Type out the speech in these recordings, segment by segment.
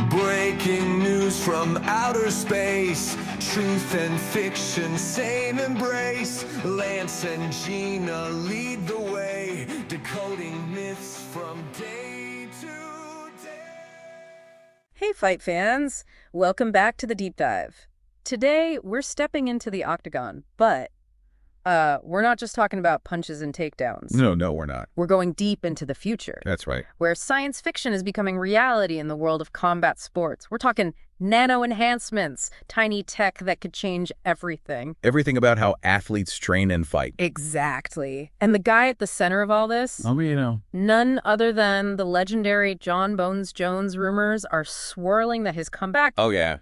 Breaking news from outer space, truth and fiction, same embrace. Lance and Gina lead the way, decoding myths from day to day. Hey fight fans, welcome back to the deep dive. Today we're stepping into the octagon, but we're not just talking about punches and takedowns. No, we're not. We're going deep into the future, That's right. where science fiction is becoming reality in the world of combat sports. We're talking nano-enhancements, tiny tech that could change everything. Everything about how athletes train and fight. Exactly. And the guy at the center of all this, none other than the legendary Jon Jones. Rumors are swirling that his comeback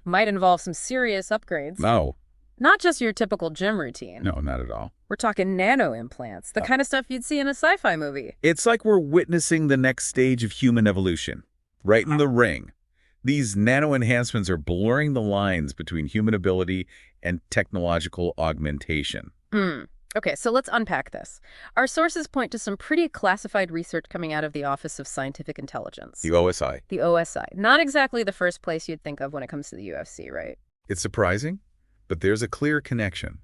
might involve some serious upgrades. No. Not just your typical gym routine. No, not at all. We're talking nano-implants, the kind of stuff you'd see in a sci-fi movie. It's like we're witnessing the next stage of human evolution, right in the ring. These nano-enhancements are blurring the lines between human ability and technological augmentation. Okay, so let's unpack this. Our sources point to some pretty classified research coming out of the Office of Scientific Intelligence. The OSI. The OSI. Not exactly the first place you'd think of when it comes to the UFC, right? It's surprising, but there's a clear connection.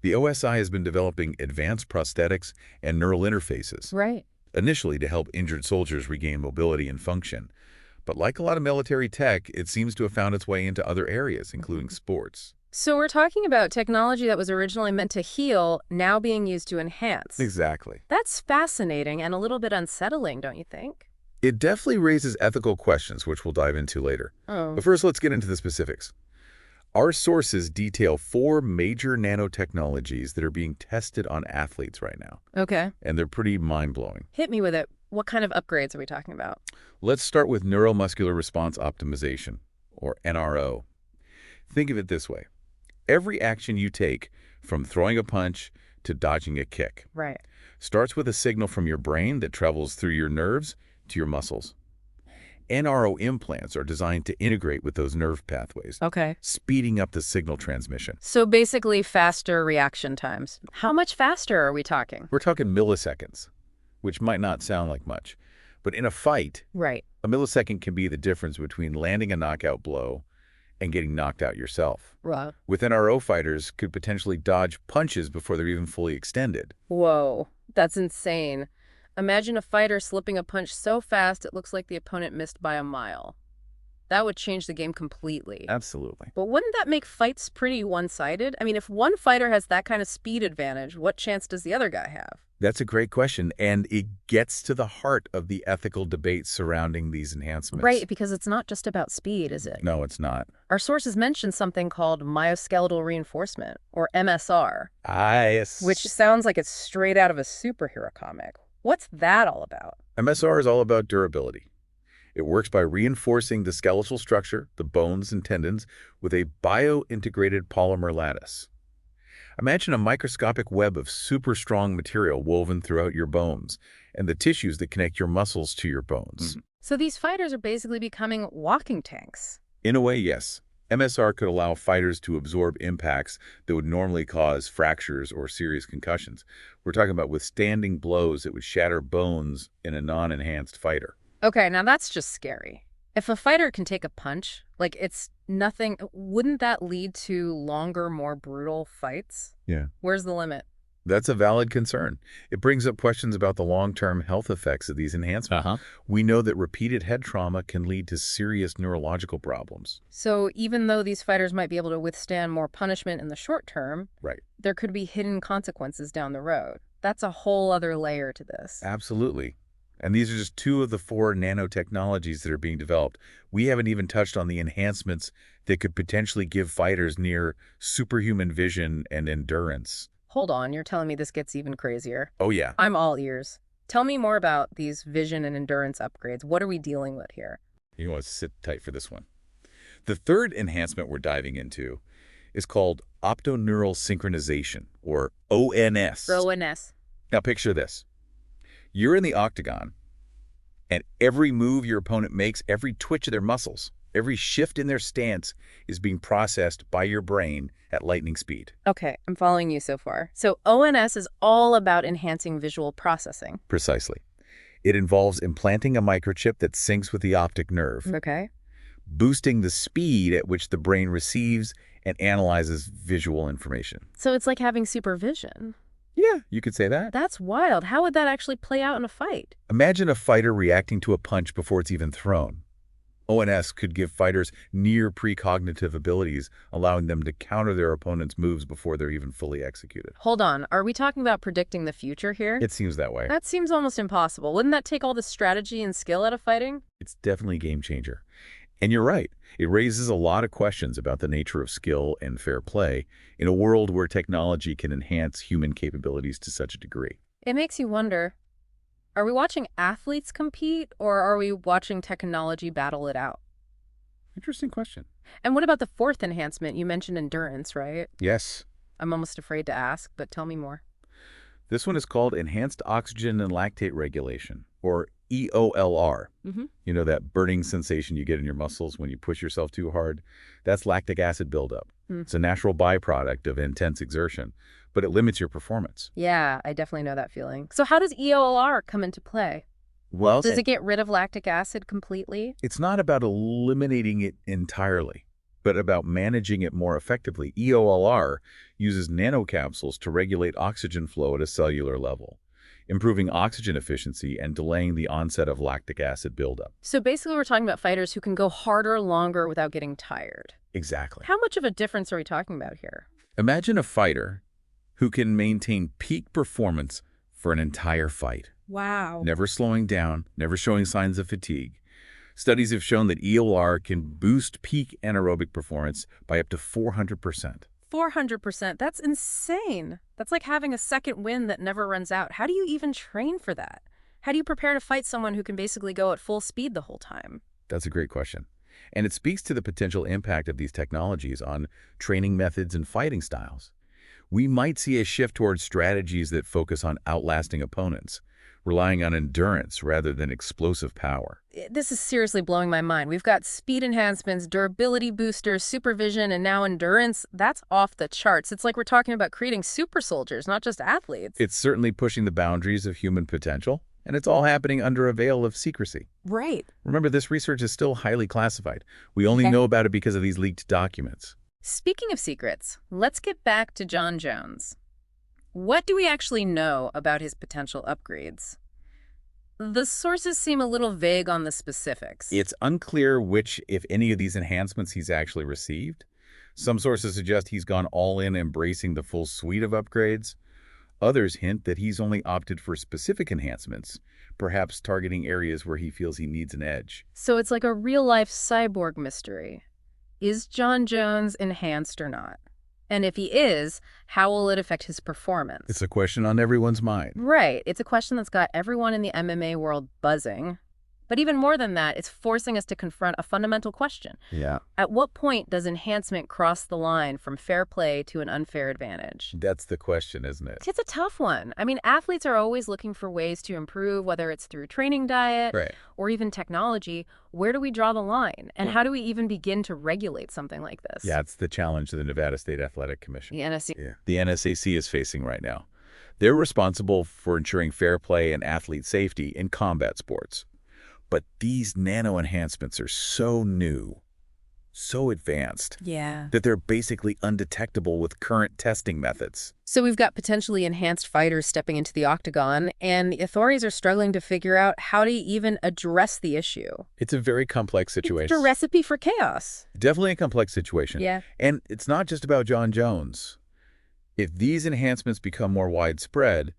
The OSI has been developing advanced prosthetics and neural interfaces. Right. Initially to help injured soldiers regain mobility and function. But like a lot of military tech, it seems to have found its way into other areas, including sports. So we're talking about technology that was originally meant to heal, now being used to enhance. Exactly. That's fascinating and a little bit unsettling, don't you think? It definitely raises ethical questions, which we'll dive into later. But first, let's get into the specifics. Our sources detail 4 major nanotechnologies that are being tested on athletes right now. Okay. And they're pretty mind-blowing. Hit me with it. What kind of upgrades are we talking about? Let's start with neuromuscular response optimization, or NRO. Think of it this way. Every action you take, from throwing a punch to dodging a kick, Right. starts with a signal from your brain that travels through your nerves to your muscles. NRO implants are designed to integrate with those nerve pathways, Okay. speeding up the signal transmission. So basically faster reaction times. How much faster are we talking? We're talking milliseconds, which might not sound like much. But in a fight, Right. a millisecond can be the difference between landing a knockout blow and getting knocked out yourself. Wow. With NRO fighters could potentially dodge punches before they're even fully extended. Whoa, that's insane. Imagine a fighter slipping a punch so fast it looks like the opponent missed by a mile. That would change the game completely. Absolutely. But wouldn't that make fights pretty one-sided? I mean, if one fighter has that kind of speed advantage, what chance does the other guy have? That's a great question, and it gets to the heart of the ethical debate surrounding these enhancements. Right, because it's not just about speed, is it? No, it's not. Our sources mention something called myoskeletal reinforcement, or MSR, Yes. which sounds like it's straight out of a superhero comic. What's that all about? MSR is all about durability. It works by reinforcing the skeletal structure, the bones and tendons, with a bio-integrated polymer lattice. Imagine a microscopic web of super strong material woven throughout your bones and the tissues that connect your muscles to your bones. So these fighters are basically becoming walking tanks. In a way, yes. MSR could allow fighters to absorb impacts that would normally cause fractures or serious concussions. We're talking about withstanding blows that would shatter bones in a non-enhanced fighter. Okay, now that's just scary. If a fighter can take a punch, like it's nothing, wouldn't that lead to longer, more brutal fights? Yeah. Where's the limit? That's a valid concern. It brings up questions about the long-term health effects of these enhancements. We know that repeated head trauma can lead to serious neurological problems. So even though these fighters might be able to withstand more punishment in the short term, Right. there could be hidden consequences down the road. That's a whole other layer to this. Absolutely. And these are just 2 of the 4 nanotechnologies that are being developed. We haven't even touched on the enhancements that could potentially give fighters near superhuman vision and endurance. Hold on, you're telling me this gets even crazier? Oh, yeah. I'm all ears. Tell me more about these vision and endurance upgrades. What are we dealing with here? You want to sit tight for this one. The third enhancement we're diving into is called optoneural synchronization, or ONS. ONS. Now picture this. You're in the octagon, and every move your opponent makes, every twitch of their muscles, every shift in their stance is being processed by your brain at lightning speed. Okay, I'm following you so far. So ONS is all about enhancing visual processing. Precisely. It involves implanting a microchip that syncs with the optic nerve. Okay. boosting the speed at which the brain receives and analyzes visual information. So it's like having supervision. Yeah, you could say that. That's wild. How would that actually play out in a fight? Imagine a fighter reacting to a punch before it's even thrown. ONS could give fighters near precognitive abilities, allowing them to counter their opponent's moves before they're even fully executed. Hold on. Are we talking about predicting the future here? It seems that way. That seems almost impossible. Wouldn't that take all the strategy and skill out of fighting? It's definitely a game changer. And you're right. It raises a lot of questions about the nature of skill and fair play in a world where technology can enhance human capabilities to such a degree. It makes you wonder, are we watching athletes compete, or are we watching technology battle it out? Interesting question. And what about the fourth enhancement? You mentioned endurance, right? Yes. I'm almost afraid to ask, but tell me more. This one is called enhanced oxygen and lactate regulation, or EOLR. You know, that burning sensation you get in your muscles when you push yourself too hard? That's lactic acid buildup. It's a natural byproduct of intense exertion, but it limits your performance. Yeah, I definitely know that feeling. So how does EOLR come into play? Well, does it get rid of lactic acid completely? It's not about eliminating it entirely, but about managing it more effectively. EOLR uses nanocapsules to regulate oxygen flow at a cellular level, improving oxygen efficiency and delaying the onset of lactic acid buildup. So basically we're talking about fighters who can go harder longer without getting tired. Exactly. How much of a difference are we talking about here? Imagine a fighter who can maintain peak performance for an entire fight. Wow. Never slowing down, never showing signs of fatigue. Studies have shown that EOLR can boost peak anaerobic performance by up to 400%. 400%? That's insane. That's like having a second wind that never runs out. How do you even train for that? How do you prepare to fight someone who can basically go at full speed the whole time? That's a great question. And it speaks to the potential impact of these technologies on training methods and fighting styles. We might see a shift towards strategies that focus on outlasting opponents, relying on endurance rather than explosive power. This is seriously blowing my mind. We've got speed enhancements, durability boosters, supervision, and now endurance. That's off the charts. It's like we're talking about creating super soldiers, not just athletes. It's certainly pushing the boundaries of human potential, and it's all happening under a veil of secrecy. Right. Remember, this research is still highly classified. We only know about it because of these leaked documents. Speaking of secrets, let's get back to Jon Jones. What do we actually know about his potential upgrades? The sources seem a little vague on the specifics. It's unclear which, if any, of these enhancements he's actually received. Some sources suggest he's gone all in, embracing the full suite of upgrades. Others hint that he's only opted for specific enhancements, perhaps targeting areas where he feels he needs an edge. So it's like a real-life cyborg mystery. Is Jon Jones enhanced or not? And if he is, how will it affect his performance? It's a question on everyone's mind. Right. It's a question that's got everyone in the MMA world buzzing. But even more than that, it's forcing us to confront a fundamental question. Yeah. At what point does enhancement cross the line from fair play to an unfair advantage? That's the question, isn't it? It's a tough one. I mean, athletes are always looking for ways to improve, whether it's through training diet or even technology. Where do we draw the line? And how do we even begin to regulate something like this? Yeah, it's the challenge the Nevada State Athletic Commission. The NSAC. Yeah. The NSAC is facing right now. They're responsible for ensuring fair play and athlete safety in combat sports. But these nano enhancements are so new, so advanced, that they're basically undetectable with current testing methods. So we've got potentially enhanced fighters stepping into the octagon, and the authorities are struggling to figure out how to even address the issue. It's a very complex situation. It's a recipe for chaos. Definitely a complex situation. Yeah. And it's not just about Jon Jones. If these enhancements become more widespread,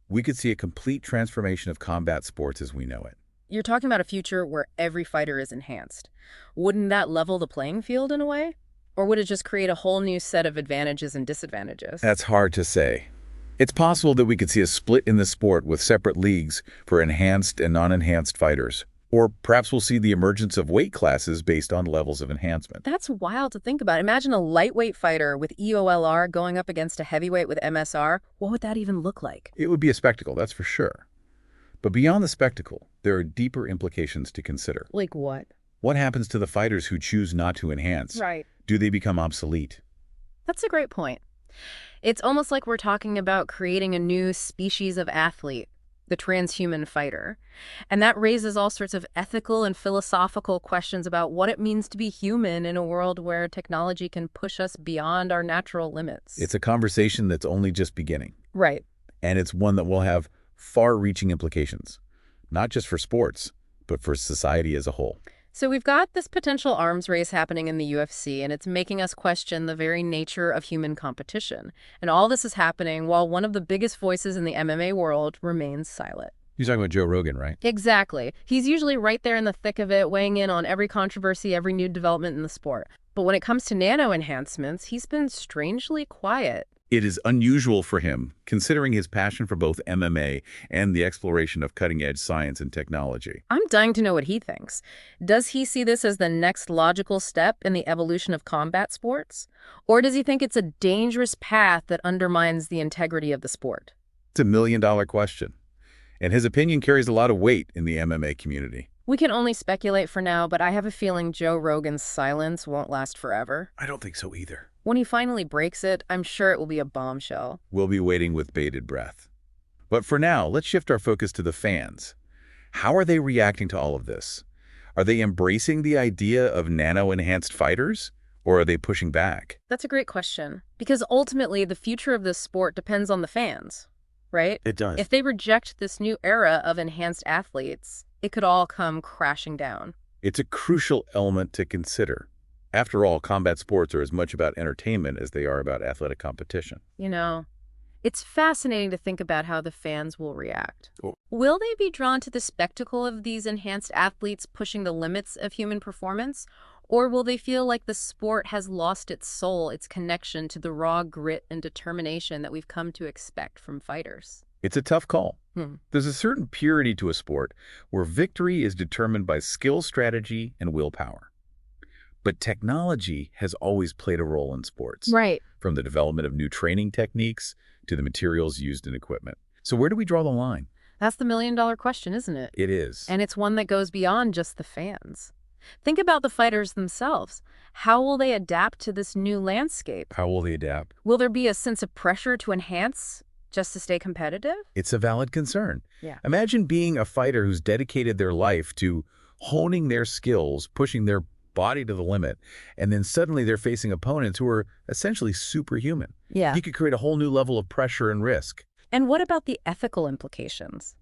we could see a complete transformation of combat sports as we know it. You're talking about a future where every fighter is enhanced. Wouldn't that level the playing field in a way? Or would it just create a whole new set of advantages and disadvantages? That's hard to say. It's possible that we could see a split in the sport with separate leagues for enhanced and non-enhanced fighters. Or perhaps we'll see the emergence of weight classes based on levels of enhancement. That's wild to think about. Imagine a lightweight fighter with EOLR going up against a heavyweight with MSR. What would that even look like? It would be a spectacle, that's for sure. But beyond the spectacle, there are deeper implications to consider. Like what? What happens to the fighters who choose not to enhance? Right. Do they become obsolete? That's a great point. It's almost like we're talking about creating a new species of athlete. the transhuman fighter. And that raises all sorts of ethical and philosophical questions about what it means to be human in a world where technology can push us beyond our natural limits. It's a conversation that's only just beginning. Right. And it's one that will have far-reaching implications, not just for sports, but for society as a whole. So we've got this potential arms race happening in the UFC, and it's making us question the very nature of human competition. And all this is happening while one of the biggest voices in the MMA world remains silent. You're talking about Joe Rogan, right? Exactly. He's usually right there in the thick of it, weighing in on every controversy, every new development in the sport. But when it comes to nano-enhancements, he's been strangely quiet. It is unusual for him, considering his passion for both MMA and the exploration of cutting-edge science and technology. I'm dying to know what he thinks. Does he see this as the next logical step in the evolution of combat sports? Or does he think it's a dangerous path that undermines the integrity of the sport? It's a million-dollar question. And his opinion carries a lot of weight in the MMA community. We can only speculate for now, but I have a feeling Joe Rogan's silence won't last forever. I don't think so either. When he finally breaks it, I'm sure it will be a bombshell. We'll be waiting with bated breath. But for now, let's shift our focus to the fans. How are they reacting to all of this? Are they embracing the idea of nano-enhanced fighters, or are they pushing back? That's a great question, because ultimately the future of this sport depends on the fans, right? It does. If they reject this new era of enhanced athletes, it could all come crashing down. It's a crucial element to consider. After all, combat sports are as much about entertainment as they are about athletic competition. You know, it's fascinating to think about how the fans will react. Will they be drawn to the spectacle of these enhanced athletes pushing the limits of human performance? Or will they feel like the sport has lost its soul, its connection to the raw grit and determination that we've come to expect from fighters? It's a tough call. There's a certain purity to a sport where victory is determined by skill, strategy, and willpower. But technology has always played a role in sports. Right. From the development of new training techniques to the materials used in equipment. So where do we draw the line? That's the million-dollar question, isn't it? It is. And it's one that goes beyond just the fans. Think about the fighters themselves. How will they adapt to this new landscape? How will they adapt? Will there be a sense of pressure to enhance just to stay competitive? It's a valid concern. Yeah. Imagine being a fighter who's dedicated their life to honing their skills, pushing their body to the limit, and then suddenly they're facing opponents who are essentially superhuman. Yeah. You could create a whole new level of pressure and risk. And what about the ethical implications?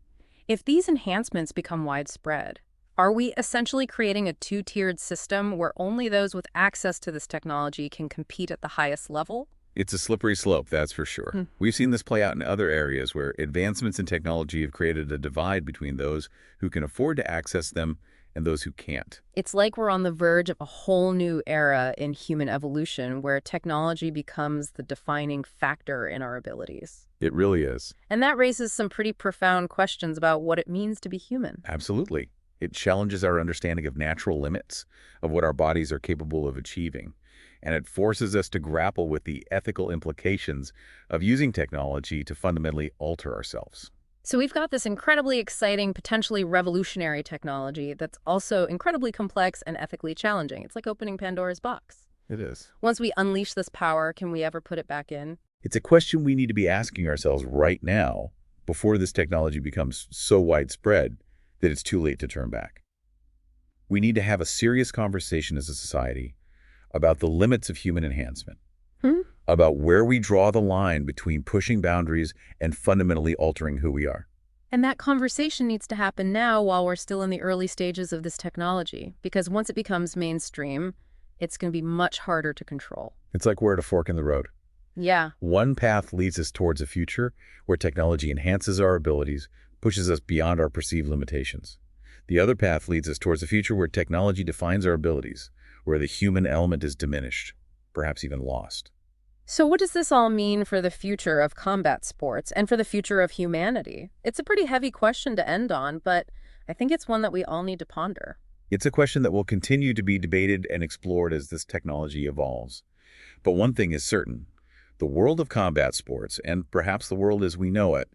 If these enhancements become widespread, are we essentially creating a two-tiered system where only those with access to this technology can compete at the highest level? It's a slippery slope, that's for sure. We've seen this play out in other areas where advancements in technology have created a divide between those who can afford to access them and those who can't. It's like we're on the verge of a whole new era in human evolution where technology becomes the defining factor in our abilities. It really is. And that raises some pretty profound questions about what it means to be human. Absolutely. It challenges our understanding of natural limits, of what our bodies are capable of achieving. And it forces us to grapple with the ethical implications of using technology to fundamentally alter ourselves. So we've got this incredibly exciting, potentially revolutionary technology that's also incredibly complex and ethically challenging. It's like opening Pandora's box. It is. Once we unleash this power, can we ever put it back in? It's a question we need to be asking ourselves right now before this technology becomes so widespread that it's too late to turn back. We need to have a serious conversation as a society about the limits of human enhancement, about where we draw the line between pushing boundaries and fundamentally altering who we are. And that conversation needs to happen now while we're still in the early stages of this technology, because once it becomes mainstream, it's going to be much harder to control. It's like we're at a fork in the road. Yeah. One path leads us towards a future where technology enhances our abilities, pushes us beyond our perceived limitations. The other path leads us towards a future where technology defines our abilities, where the human element is diminished, perhaps even lost. So what does this all mean for the future of combat sports and for the future of humanity? It's a pretty heavy question to end on, but I think it's one that we all need to ponder. It's a question that will continue to be debated and explored as this technology evolves. But one thing is certain. The world of combat sports, and perhaps the world as we know it,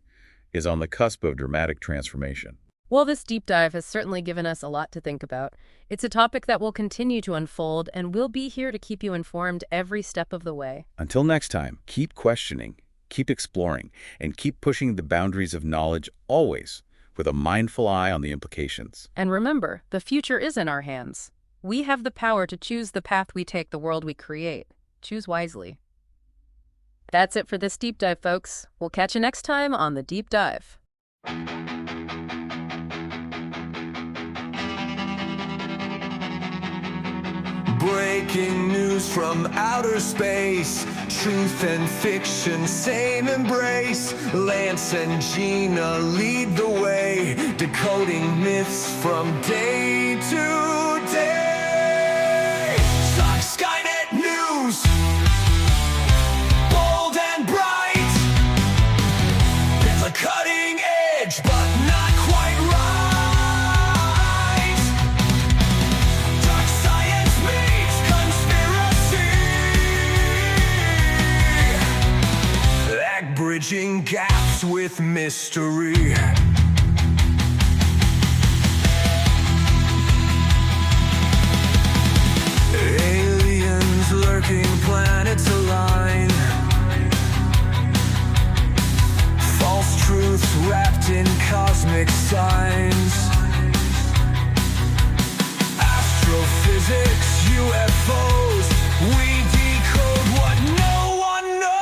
is on the cusp of dramatic transformation. Well, this deep dive has certainly given us a lot to think about. It's a topic that will continue to unfold, and we'll be here to keep you informed every step of the way. Until next time, keep questioning, keep exploring, and keep pushing the boundaries of knowledge always, with a mindful eye on the implications. And remember, the future is in our hands. We have the power to choose the path we take, the world we create. Choose wisely. That's it for this deep dive, folks. We'll catch you next time on The Deep Dive. Breaking news from outer space, truth and fiction, same embrace. Lance and Gina lead the way, decoding myths from day to day. Skynet News, bold and bright. It's a cutting edge, but not quite right. Dark science meets conspiracy, like bridging gaps with mystery. Aliens lurking, planets align. False truths wrapped in cosmic signs. Astrophysics, UFOs, we decode what no one knows.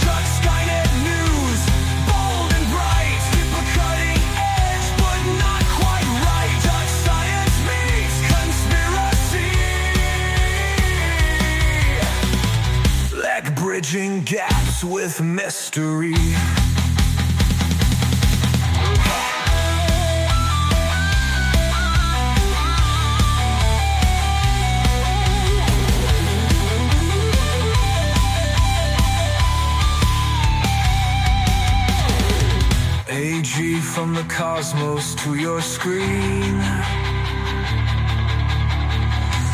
Dark Skynet News, bold and bright. Keep a cutting edge, but not quite right. Dark science meets conspiracy, like bridging gaps with mystery. AG from the cosmos to your screen.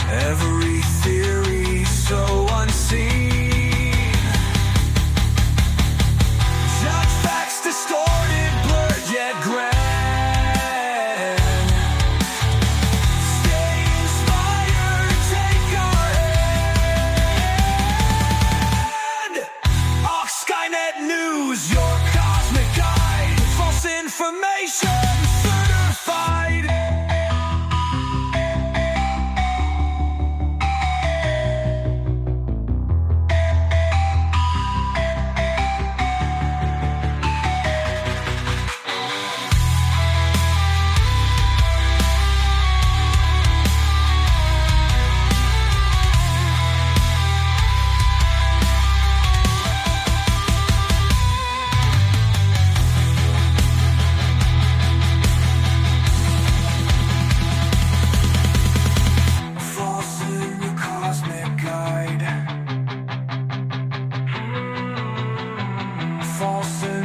Every theory so unseen. Judge facts distorted, blurred yet grand. Stay inspired, take our hand. Skynet News, your cosmic guide. False information certified. False in the cosmic guide. False in